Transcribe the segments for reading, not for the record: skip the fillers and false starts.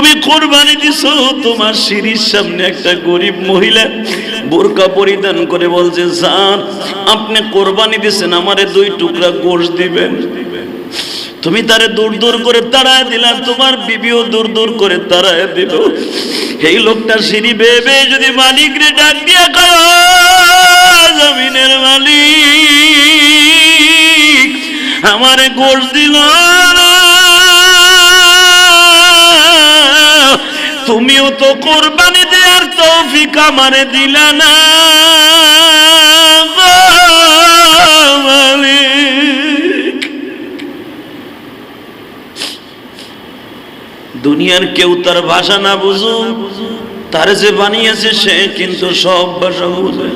তুমি কোরবানি দিছো, তোমার সিঁড়ির সামনে একটা গরিব মহিলা বোরকা পরিধান করে বলছে, জান আপনি কোরবানি দিছেন, আমারে 2 টুকরা গোশত দিবেন। তুমি তারে দূর দূর করে তাড়ায় দিলাম, তোমার বিবিও দূর দূর করে তাড়ায় দিল। এই লোকটা সিঁড়ি বেয়ে বেয়ে যদি মালিক রে ডাক দিয়া কয়, জমিনের মালিক আমারে গোশত দিল, তুমিও তো কোরবানি দেওয়ার তৌফিক আমারে দিলা না। দুনিয়ার কেউ তার ভাষা না বুঝু, তার যে বানিয়েছে সে কিন্তু সব ভাষা বুঝে।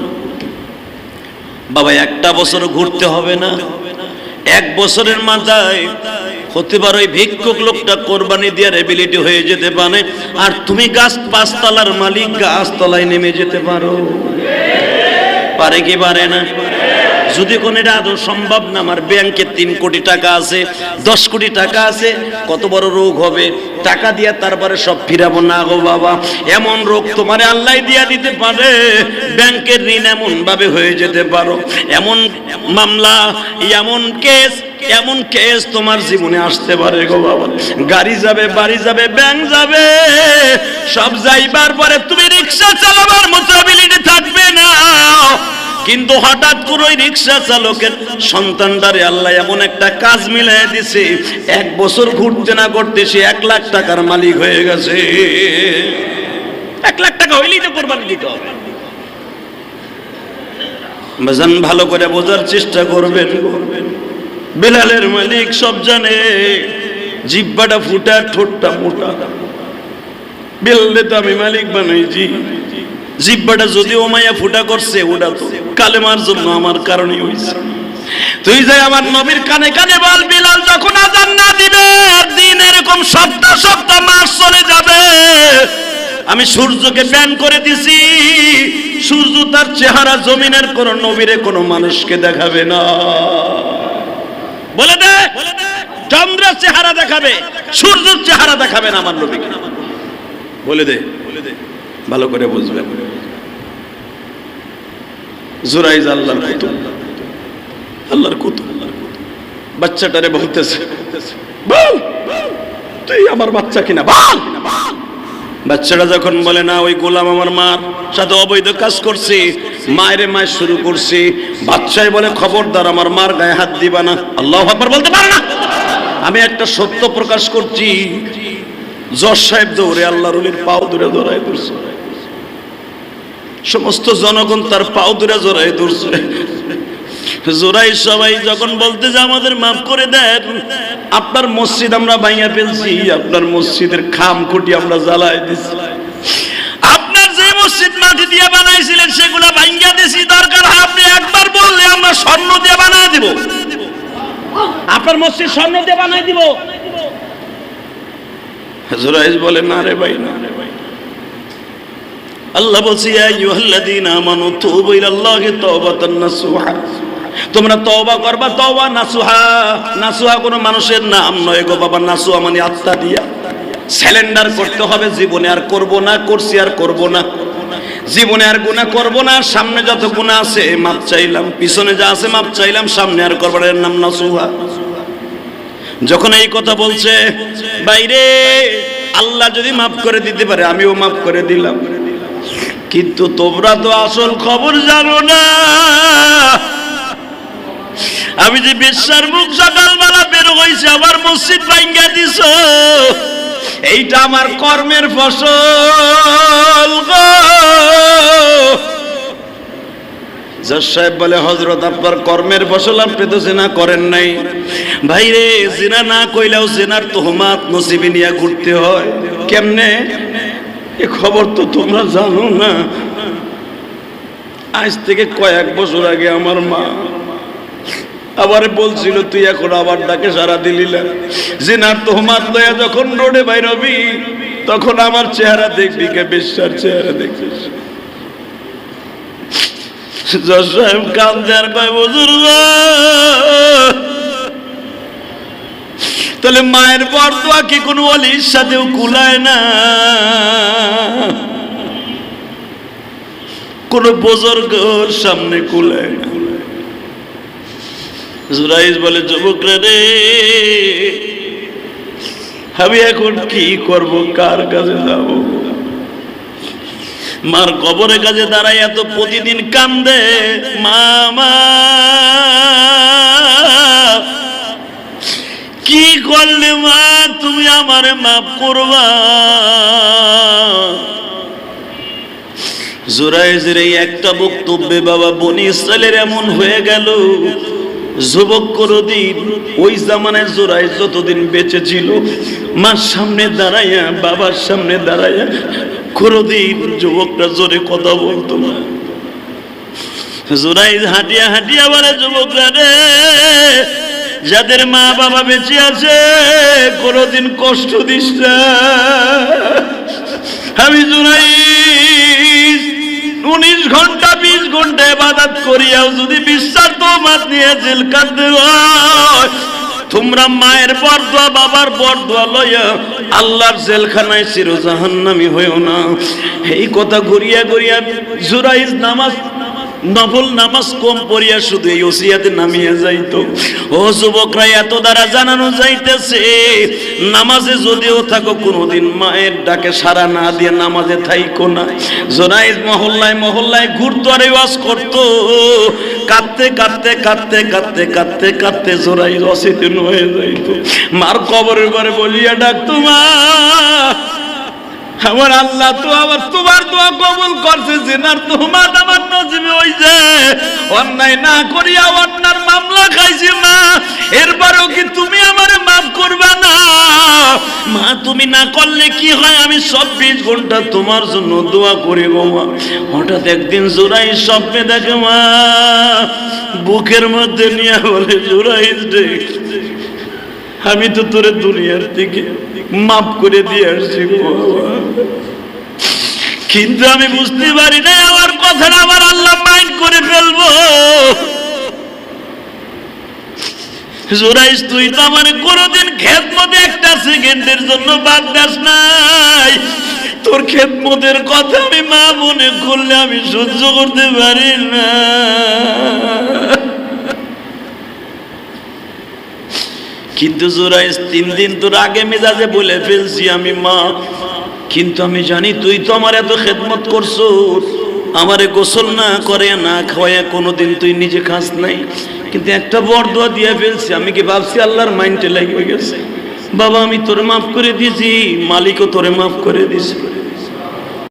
বাবা 1টা বছর ঘুরতে হবে না, 1 বছরের মাথায় হতে পারে ওই ভিক্ষুক লোকটা কোরবানি দেওয়ার এবিলিটি হয়ে যেতে পারে, আর তুমি গাছ 5 তলার মালিক গাছতলায় নেমে যেতে পারো। পারে কি পারে না? যদি কোনো এটা আদৌ সম্ভব না, আমার ব্যাংকে 3 কোটি টাকা আছে, 10 কোটি টাকা আছে, কত বড় রোগ হবে, টাকা দিয়া তারপরে সব ফিরাবো না গো বাবা। এমন রোগ তোমারে আল্লাহ দিয়া দিতে পারে, ব্যাংকের ঋণ এমন ভাবে হয়ে যেতে পারো, এমন মামলা, এমন কেস তোমার জীবনে আসতে পারে গো বাবা। গাড়ি যাবে, বাড়ি যাবে, ব্যাংক যাবে, সব যাইবার পরে তুমি রিক্সা চালাবার মতো অ্যাবিলিটি থাকবে না। কিন্তু হঠাৎ করে ওই রিক্সা চালকের সন্তানটারে আল্লাহ এমন একটা কাজ মিলাই দিছে, 1 বছর ঘুরতে না করতে সে 1 লাখ টাকার মালিক হয়ে গেছে। 1 লাখ টাকা হইলেই তো কোরবানি দিতে হবে। বাজান ভালো করে বোঝার চেষ্টা করবেন। বেলালের মালিক সব জানে, জিহ্বাটা ফুটা, ঠোঁটটা মোটা। বেলালে তো আমি মালিক বানাইছি, জিহ্বাটা যদিও মায়া ফুটা করছে, ওটা তো কালেমার জন্য আমার কারণেই হইছে। তুই যাই আমার নবীর কানে কানে বল, বিলাল যখন আযান না দিবে একদিন এরকম সপ্তাহ সপ্তাহ মাস চলে যাবে, আমি সূর্যকে ব্যান করে দিছি, সূর্য তার চেহারা জমিনের কোন নবীরে কোন মানুষকে দেখাবে না। বলে দে, চন্দ্রের চেহারা দেখাবে, সূর্যের চেহারা দেখাবে না আমার নবীকে। বলে দে, ভালো করে বুঝবেন। জুরাইজ আল্লাহর কুতুব, আল্লাহর কুতুব। বাচ্চাটারে বলতেছে, বল তুই আমার বাচ্চা কিনা, বল। বাচ্চাটা যখন বলে না, ওই গোলাম আমার মার সাথে অবৈধ কাজ করছে, মায়ের শুরু করছে, বাচ্চাই বলে খবরদার আমার মার গায়ে হাত দিবা না। আল্লাহু আকবার বলতে পারে না। আমি একটা সত্য প্রকাশ করছি। জজ সাহেব দৌড়ে আল্লাহর ওলির পাও ধরে ধরায় ধরছে, সমস্ত জনগণ তার পাও ধরে জড়াই ধরছে। জোরাই সবাই যখন বলতে যে আমাদের মাফ করে দেন, আপনার মসজিদ আমরা ভাঙিয়ে ফেলছি, আপনার মসজিদের খাম খুঁটি আমরা জ্বালাই দিছি, আপনার যে মসজিদ মাটি দিয়ে বানাইছিলেন সেগুলা ভাঙিয়ে দিছি, দরকার হয় আপনি একবার বললে আমরা স্বর্ণ দিয়ে বানাই দিব, আপনার মসজিদ স্বর্ণ দিয়ে বানাই দিব। জোরাই বলে না রে ভাই, না রে ভাই। আল্লাহ বলছে, ইয়া আইয়ুহাল্লাযীনা আমানু তুবু ইলাল্লাহি তাওবাতান নাসুহা, তোমরা তওবা করবা, তওবা নাসুহা। নাসুহা কোনো মানুষের নাম নয় গো বাবা, নাসুহা মানে আত্মা দিয়া স্যালেন্ডার করতে হবে। জীবনে আর করব না, করছি আর করব না, জীবনে আর গুনাহ করব না, সামনে যত গুনাহ আছে মাপ চাইলাম, পিছনে যা আছে মাপ চাইলাম, সামনে আর করবার এর নাম নাসুহা। যখন এই কথা বলছে, বাইরে আল্লাহ যদি মাফ করে দিতে পারে আমিও মাফ করে দিলাম, কিন্তু তোমরা তো আসল খবর জানো না। আমি যে বেশ্যার মুখ সকালবেলা বের হইছে, আমার মসজিদ ভাঙ্গা দিছ, এইটা আমার কর্মের ফসল গো। জজ সাহেব বলে, হযরত আপনার কর্মের ফসল, আপনি তো জিনা করেন নাই। ভাই রে, জিনা না কইলেও জিনার তোহমাত নসিবে নিয়ে ঘুরতে হয়। কেমনে? এ খবর তো তোমরা জানো না। আজ থেকে কয়েক বছর আগে আমার মা আবার বলছিল, তুই এখন আবার ডাকে সারা দিলি না। জিনার তোহমাত লয়া যখন রোডে বাইর হবি, তখন আমার চেহারা দেখবি কে বেশ্যার চেহারা দেখছিস। জজ সাহেব কান্দে আর কয়, বুজুর্গ তাহলে মায়ের বরদোয়া কি কোনো ওলির সাথেও কুলায় না? কোন বুজুর্গের সামনে কুলায় না। জুরাইজ বলে, যুবকরা রে, আমি এখন কি করব, কার কাছে যাব? মার কবরের কাছে দাঁড়াই এত প্রতিদিন কান্দে, মামা কি করলে মা তুমি আমারে মাফ করবা? জুরাইজের এই একটা বক্তব্যে বাবা বনি ইসরাইলের এমন হয়ে গেল, যুবক কোনদিন ওই জামানায় জুরাইজ যতদিন বেঁচে ছিল মার সামনে দাঁড়াইয়া, বাবার সামনে দাঁড়াইয়া কোনদিন যুবকরা জোরে কথা বলতো না। জুরাইজ হাঁটিয়া হাঁটিয়া বলে, যুবকরা রে, যাদের মা বাবা বেঁচে আছে কোনদিন কষ্ট দিস না। আমি জুরাইজ 19 ঘন্টা 20 ঘন্টা ইবাদত করিয়াও যদি বিশ্বাস তোমার নিয়ে জেল কাটতে হয়, তোমরা মায়ের বরদোয়া বাবার বরদোয়া লইয়া আল্লাহর জেলখানায় চির জাহান্নামী হইও না। এই কথা ঘুরিয়া ঘুরিয়া জুরাইজ নামাজ, নফল নামাজ কম পড়িয়া শুধু এই ওসিয়াতে নামিয়ে যাইতো। ও যুবকরা, এত দ্বারা জানানো যাইতেছে, নামাজে যদিও থাকো কোনোদিন মায়ের ডাকে সাড়া না দিয়ে নামাজে থাইকো না। জুরাইজ মহল্লায় মহল্লায় ঘুরতো আর ওয়াজ করতো। কাঁদতে কাঁদতে কাঁদতে কাঁদতে কাঁদতে কাঁদতে জুরাইজ অচেতন হয়ে যাইতো। মার কবরের পরে বলিয়া ডাকতো, মা আমার আল্লাহ তো আবার তোমার দোয়া কবুল করছে, জেনার তোমার আমার নসিবে হইছে। অন্যায় না করিয়া অন্যার মামলা খাইছি মা, এরপরেও কি তুমি আমারে মাফ করবে না? মা তুমি না করলে কি হয়, আমি 24 ঘন্টা তোমার জন্য দোয়া করি গো মা। হঠাৎ একদিন জুরাইজ স্বপ্নে দেখে মা বুকের মধ্যে নিয়ে বলে, জুরাইজ রে, আমি তো তোরে দুনিয়ার থেকে মাফ করে দিয়ে আসছি গো বাবা, কিন্তু আমি বুঝতে পারি না আমার কথাটা আমার আল্লাহ মাইন্ড করে ফেলবো। জুরাইজ তুই তো আমার কোনোদিন খেদমতে একটা সেকেন্ডের জন্য বাদ দাস নাই। তোর খেদমতের কথা আমি মা মনে করলে আমি সহ্য করতে পারি না। কিন্তু জুরাইজ 3 দিন তোর আগে মেজাজে বলে ফেলছি আমি মা, কিন্তু আমি জানি তুই তো আমার এত খেদমত করছো, আমারে গোসল না করে না খাওয়াইয়া কোনোদিন তুই নিজে খাস নাই, কিন্তু একটা বরদোয়া দিয়ে ফেলছি। আমি কি ভাবছি আল্লাহর মাইন্ডে লেগে গেছে? বাবা আমি তোরে মাফ করে দিয়েছি, মালিকও তোরে মাফ করে দিয়েছে।